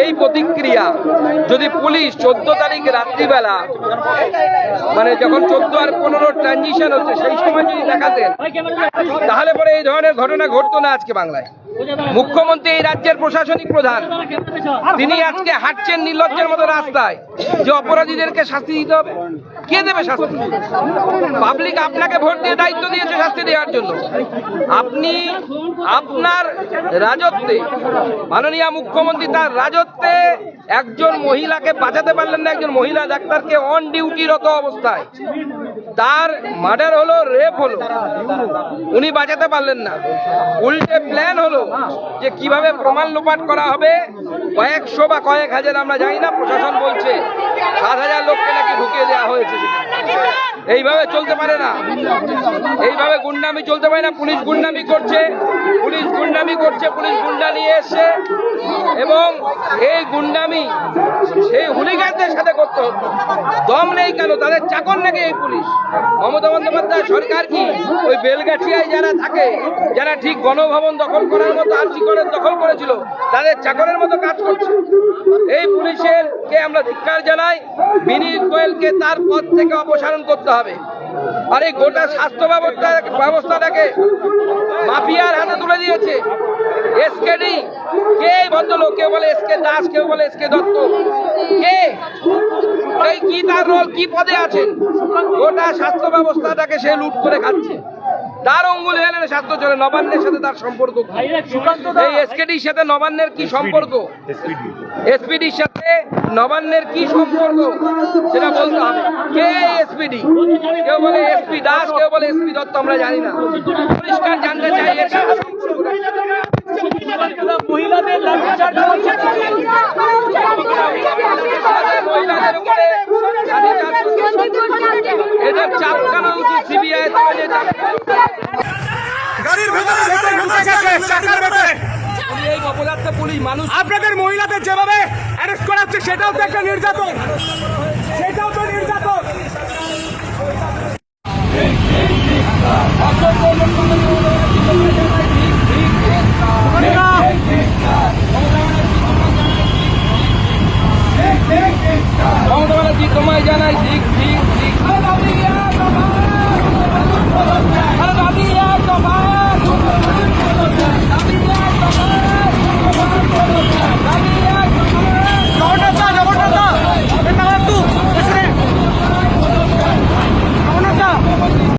এই প্রতিক্রিয়া যদি পুলিশ 14 তারিখ রাত্রিবেলা, মানে যখন 14 আর 15 ট্রানজিশন হচ্ছে সেই সময় যদি দেখাতেন, তাহলে পরে এই ধরনের ঘটনা ঘটতো না আজকে বাংলায়। মুখ্যমন্ত্রী এই রাজ্যের প্রশাসনিক প্রধান, তিনি আজকে হাঁটছেন নির্লজ্জের মতো রাস্তায় যে অপরাধীদেরকে শাস্তি দিতে হবে। কে দেবে শাস্তি? পাবলিক আপনাকে ভোট দিয়ে দায়িত্ব দিয়েছে শাস্তি দেওয়ার জন্য। আপনি আপনার রাজত্বে, মাননীয় মুখ্যমন্ত্রী তার রাজত্বে একজন মহিলাকে বাঁচাতে পারলেন না, একজন মহিলা ডাক্তারকে অন ডিউটিরত অবস্থায় তার মার্ডার হলো, রেপ হলো, উনি বাঁচাতে পারলেন না। উল্টে প্ল্যান হলো যে কিভাবে প্রমাণ লোপাট করা হবে। কয়েকশো বা কয়েক হাজার আমরা জানি না, প্রশাসন বলছে 7,000 লোককে নাকি ঢুকিয়ে দেওয়া হয়েছে। এইভাবে চলতে পারে না, এইভাবে গুন্ডামি চলতে পারে না। পুলিশ গুন্ডামি করছে, পুলিশ গুন্ডামি করছে, পুলিশ গুন্ডা নিয়ে এসছে এবং এই গুন্ডামি সেই হুলিগানদের সাথে করতে হতো। দম নেই কেন? তাদের চাকর নাকি এই পুলিশ? মমতা বন্দ্যোপাধ্যায় সরকার কি ওই বেলগাছিয়ায় যারা থাকে, যারা ঠিক গণভবন দখল করার মতো আর্জিকরের দখল করেছিল, তাদের চাকরের মতো কাজ করছে? এই পুলিশের কে আমরা ধিক্কার জানাই। বিনীত গোয়েলকে তার পদ থেকে অপসারণ করতে হবে। আর এই গোটা স্বাস্থ্য ব্যবস্থাটাকে মাফিয়ার হাতে তুলে দিয়েছে এসকেডি। কে এই ভদ্রলোক? কেউ বলে এসকে দাস, কেউ বলে এসকে দত্ত। কে? এই কি তার রোল, কি পদে আছেন? গোটা স্বাস্থ্য ব্যবস্থাটাকে সে লুট করে খাচ্ছে। তার অঙ্গুল হেলে স্বাস্থ্য চলে। নবান্নের সাথে তার সম্পর্ক, এই এসকেডির সাথে নবান্নের কি সম্পর্ক? এসপিডির সাথে নবান্নের কি সম্পর্ক সেটা বলতে হবে। কে এসপিডি? কেউ বলে এসপি দাস, কেউ বলে এসপি দত্ত, আমরা জানি না। পরিষ্কার জানতে চাই এর সাথে মহিলাদের উপরে এদের চাপ কেন উচিত? সিবিআই এই অপরাধটা পুলিশ মানুষ, আপনাদের মহিলাদের যেভাবে অ্যারেস্ট করা হচ্ছে সেটাও তো একটা নির্যাতন, সেটাও তো নির্যাতন।